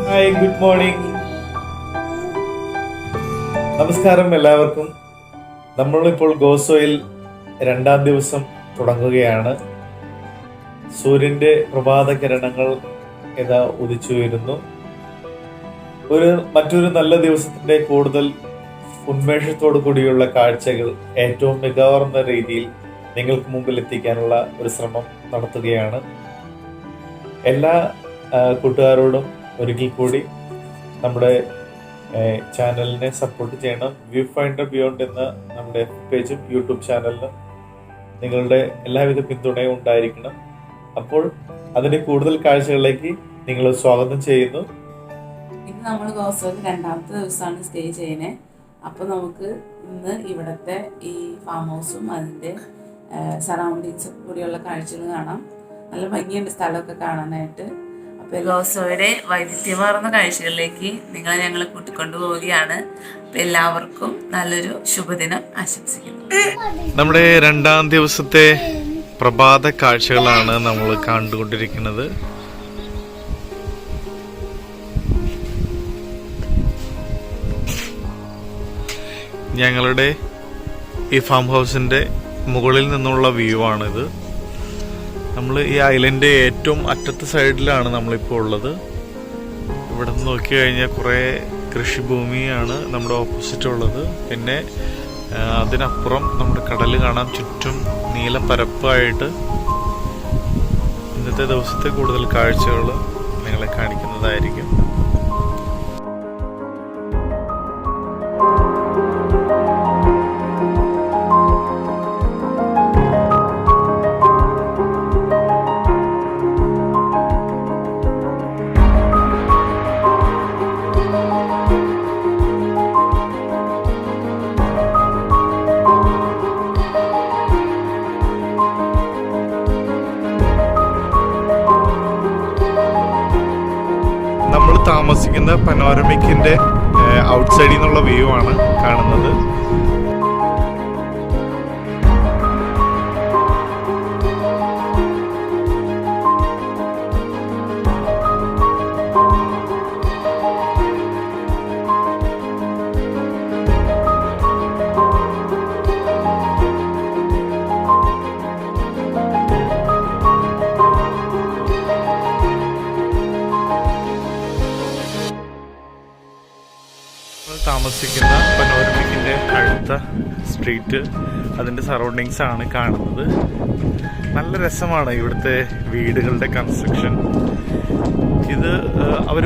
Hi, good morning. നമസ്കാരം എല്ലാവർക്കും. നമ്മളിപ്പോൾ ഗോസോയിൽ 2ാം ദിവസം തുടങ്ങുകയാണ്. സൂര്യന്റെ പ്രഭാത കിരണങ്ങൾ ഇതാ ഉദിച്ചു വരുന്നു. മറ്റൊരു നല്ല ദിവസത്തിന്റെ കൂടുതൽ ഉന്മേഷത്തോടു കൂടിയുള്ള കാഴ്ചകൾ ഏറ്റവും മികവാർന്ന രീതിയിൽ നിങ്ങൾക്ക് മുമ്പിൽ എത്തിക്കാനുള്ള ഒരു ശ്രമം നടത്തുകയാണ്. എല്ലാ കൂട്ടുകാരോടും ഒരിക്കൽ കൂടി നമ്മുടെ ചാനലിനെ സപ്പോർട്ട് ചെയ്യണം. വ്യൂ ഫൈൻഡർ ബിയോണ്ട് എന്ന നമ്മുടെ പേജും യൂട്യൂബ് ചാനലിനും നിങ്ങളുടെ എല്ലാവിധ പിന്തുണയും ഉണ്ടായിരിക്കണം. അപ്പോൾ അതിന്റെ കൂടുതൽ കാഴ്ചകളിലേക്ക് നിങ്ങൾ സ്വാഗതം ചെയ്യുന്നു. ഇന്ന് നമ്മൾ ഗോസോയിൽ 2ാമത്തെ ദിവസമാണ് സ്റ്റേ ചെയ്യുന്നത്. അപ്പോൾ നമുക്ക് ഇന്ന് ഇവിടുത്തെ ഈ ഫാം ഹൗസും അതിൻ്റെ സറൗണ്ടിങ്സും കൂടിയുള്ള കാഴ്ചകൾ കാണാം. നല്ല ഭംഗിയുണ്ട് സ്ഥലമൊക്കെ കാണാനായിട്ട്. അപ്പോൾ ഗോസോയുടെ വൈവിധ്യമാർന്ന കാഴ്ചകളിലേക്ക് നിങ്ങളെ ഞങ്ങൾ കൂട്ടിക്കൊണ്ടു പോവുകയാണ്. അപ്പോൾ എല്ലാവർക്കും നല്ലൊരു ശുഭദിനം ആശംസിക്കുന്നു. നമ്മുടെ 2ാം ദിവസത്തെ പ്രഭാത കാഴ്ചകളാണ് നമ്മൾ കണ്ടുകൊണ്ടിരിക്കുന്നത്. ഞങ്ങളുടെ ഈ ഫാം ഹൗസിൻ്റെ മുകളിൽ നിന്നുള്ള വ്യൂ ആണിത്. നമ്മൾ ഈ ഐലൻഡ് ഏറ്റവും അറ്റത്തെ സൈഡിലാണ് നമ്മളിപ്പോൾ ഉള്ളത്. ഇവിടെ നിന്ന് നോക്കി കഴിഞ്ഞാൽ കുറേ കൃഷിഭൂമിയാണ് നമ്മുടെ ഓപ്പോസിറ്റ് ഉള്ളത്. പിന്നെ അതിനപ്പുറം നമ്മുടെ കടൽ കാണാം. ചുറ്റും നീലപ്പരപ്പായിട്ട് ഇന്നത്തെ ദിവസത്തെ കൂടുതൽ കാഴ്ചകൾ നിങ്ങളെ കാണിക്കുന്നതായിരിക്കും. താമസിക്കുന്ന പനോരമിക്കിന്റെ ഔട്ട്സൈഡിൽ നിന്നുള്ള വ്യൂ ആണ് കാണുന്നത്. താമസിക്കുന്ന പനോരമിക്കിന്റെ അടുത്ത സ്ട്രീറ്റ്, അതിൻ്റെ സറൗണ്ടിങ്സ് ആണ് കാണുന്നത്. നല്ല രസമാണ് ഇവിടുത്തെ വീടുകളുടെ കൺസ്ട്രക്ഷൻ. ഇത് അവർ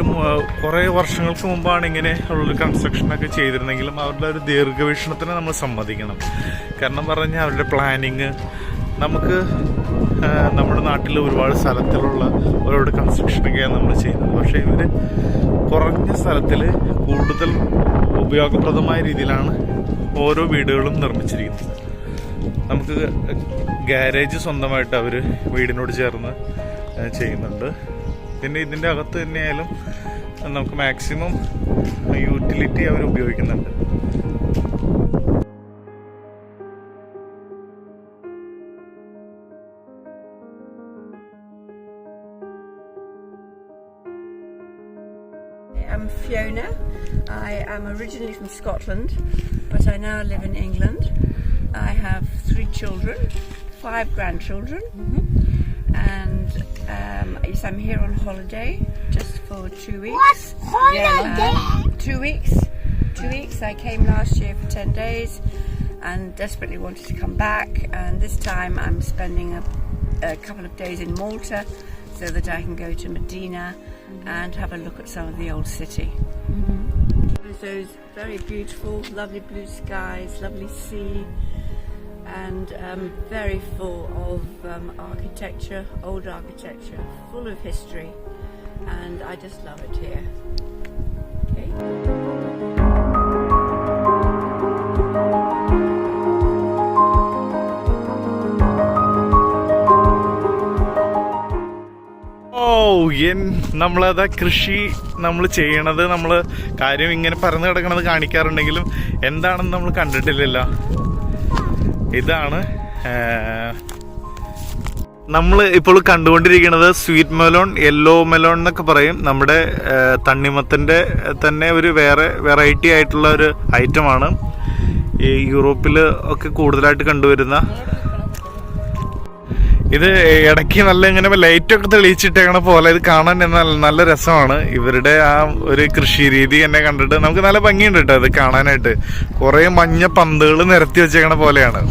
കുറേ വർഷങ്ങൾക്ക് മുമ്പാണ് ഇങ്ങനെ ഉള്ളൊരു കൺസ്ട്രക്ഷനൊക്കെ ചെയ്തിരുന്നെങ്കിലും അവരുടെ ഒരു ദീർഘവീക്ഷണത്തിന് നമ്മൾ സമ്മതിക്കണം. കാരണം പറഞ്ഞാൽ അവരുടെ പ്ലാനിങ് നമുക്ക് നമ്മുടെ നാട്ടിൽ ഒരുപാട് സ്ഥലത്തിലുള്ള ഓരോ കൺസ്ട്രക്ഷനൊക്കെയാണ് നമ്മൾ ചെയ്യുന്നത്. പക്ഷേ ഇവർ കുറഞ്ഞ സ്ഥലത്തിൽ കൂടുതൽ ഉപയോഗപ്രദമായ രീതിയിലാണ് ഓരോ വീടുകളും നിർമ്മിച്ചിരിക്കുന്നത്. നമുക്ക് ഗാരേജ് സ്വന്തമായിട്ട് അവർ വീടിനോട് ചേർന്ന് ചെയ്യുന്നുണ്ട്. പിന്നെ ഇതിൻ്റെ അകത്ത് തന്നെയായാലും നമുക്ക് മാക്സിമം യൂട്ടിലിറ്റി അവർ ഉപയോഗിക്കുന്നുണ്ട്. I'm Fiona. I am originally from Scotland, but I now live in England. I have 3 children, 5 grandchildren, and yes, I'm here on holiday just for 2 weeks. What holiday? 2 weeks. 2 weeks. I came last year for 10 days and desperately wanted to come back, and this time I'm spending a couple of days in Malta so that I can go to Medina and have a look at some of the old city. Those very beautiful, lovely blue skies, lovely sea, and very full of architecture, old architecture, full of history, and I just love it here. Okay. നമ്മളത് കൃഷി നമ്മൾ ചെയ്യണത്, നമ്മൾ കാര്യം ഇങ്ങനെ പറന്ന് കിടക്കണത് കാണിക്കാറുണ്ടെങ്കിലും എന്താണെന്ന് നമ്മൾ കണ്ടിട്ടില്ലല്ലോ. ഇതാണ് നമ്മൾ ഇപ്പോൾ കണ്ടുകൊണ്ടിരിക്കുന്നത് സ്വീറ്റ് മെലോൺ, യെല്ലോ മെലോൺ എന്നൊക്കെ പറയും. നമ്മുടെ തണ്ണിമത്തൻ്റെ തന്നെ ഒരു വേറെ വെറൈറ്റി ആയിട്ടുള്ള ഒരു ഐറ്റമാണ്. ഈ യൂറോപ്പിൽ ഒക്കെ കൂടുതലായിട്ട് കണ്ടുവരുന്ന ഇത്. ഇടയ്ക്ക് നല്ല ഇങ്ങനെ ലൈറ്റൊക്കെ തെളിയിച്ചിട്ടേക്കണ പോലെ ഇത് കാണാൻ നല്ല രസമാണ്. ഇവരുടെ ആ ഒരു കൃഷി രീതി എന്നെ കണ്ടിട്ട് നമുക്ക് നല്ല ഭംഗിയുണ്ട് കേട്ടോ ഇത് കാണാനായിട്ട്. കുറേ മഞ്ഞ പന്തുകൾ നിരത്തി വെച്ചേക്കണ പോലെയാണ്.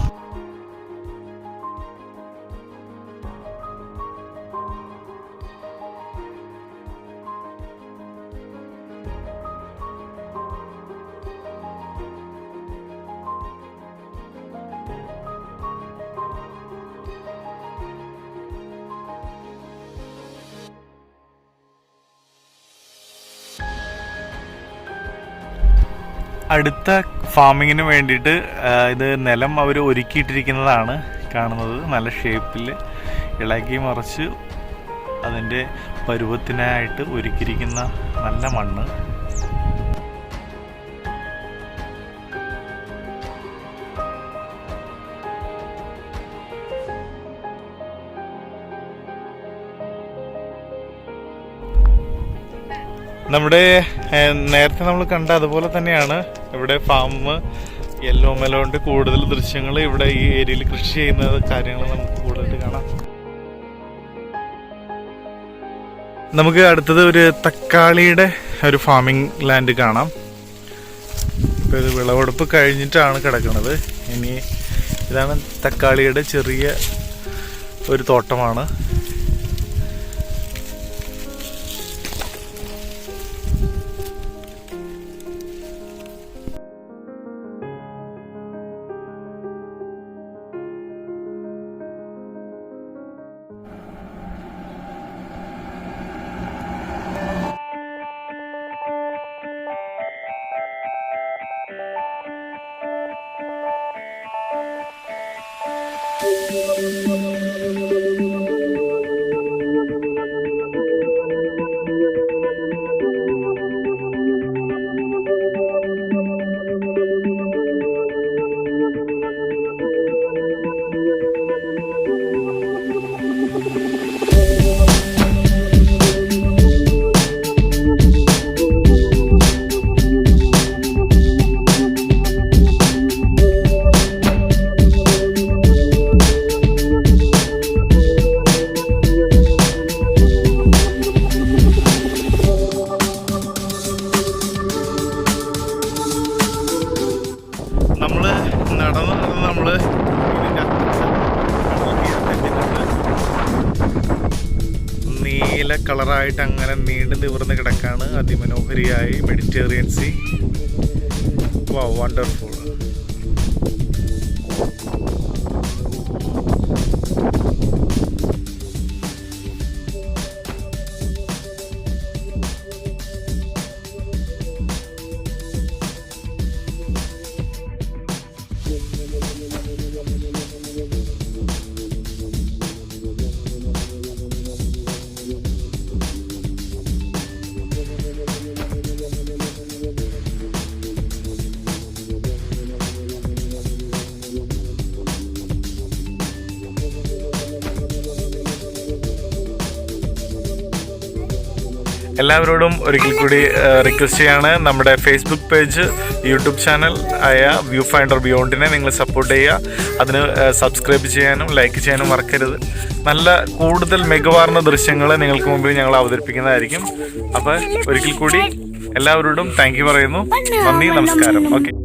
അടുത്ത ഫാമിങ്ങിന് വേണ്ടിയിട്ട് ഇത് നിലം അവർ ഒരുക്കിയിട്ടിരിക്കുന്നതാണ് കാണുന്നത്. നല്ല ഷേപ്പിൽ ഇളകി മറിച്ച് അതിൻ്റെ പരുവത്തിനായിട്ട് ഒരുക്കിയിരിക്കുന്ന നല്ല മണ്ണ്. നമ്മുടെ നേരത്തെ നമ്മൾ കണ്ട അതുപോലെ തന്നെയാണ് ഇവിടെ ഫാം. യെല്ലോ മെലോണിൻ്റെ കൂടുതൽ ദൃശ്യങ്ങൾ ഇവിടെ ഈ ഏരിയയിൽ കൃഷി ചെയ്യുന്ന കാര്യങ്ങൾ നമുക്ക് കൂടുതലായിട്ട് കാണാം. നമുക്ക് അടുത്തത് ഒരു തക്കാളിയുടെ ഒരു ഫാമിംഗ് ലാൻഡ് കാണാം. ഇപ്പോൾ ഇത് വിളവെടുപ്പ് കഴിഞ്ഞിട്ടാണ് കിടക്കുന്നത്. ഇനി ഇതാണ് തക്കാളിയുടെ ചെറിയ ഒരു തോട്ടമാണ്. നീല കളറായിട്ട് അങ്ങനെ നീണ്ടു നിവർന്ന് കിടക്കാണ് അതിമനോഹരിയായി മെഡിറ്ററേനിയൻ സീ. വാവ്, വണ്ടർഫുൾ. എല്ലാവരോടും ഒരിക്കൽ കൂടി റിക്വസ്റ്റ് ചെയ്യാണ്, നമ്മുടെ ഫേസ്ബുക്ക് പേജ്, യൂട്യൂബ് ചാനൽ ആയ വ്യൂ ഫൈൻഡർ ബിയോണ്ടിനെ നിങ്ങൾ സപ്പോർട്ട് ചെയ്യുക. അതിന് സബ്സ്ക്രൈബ് ചെയ്യാനും ലൈക്ക് ചെയ്യാനും മറക്കരുത്. നല്ല കൂടുതൽ മികവാർന്ന ദൃശ്യങ്ങൾ നിങ്ങൾക്ക് മുമ്പിൽ ഞങ്ങൾ അവതരിപ്പിക്കുന്നതായിരിക്കും. അപ്പോൾ ഒരിക്കൽ കൂടി എല്ലാവരോടും താങ്ക് യു പറയുന്നു. നന്ദി, നമസ്കാരം. ഓക്കെ.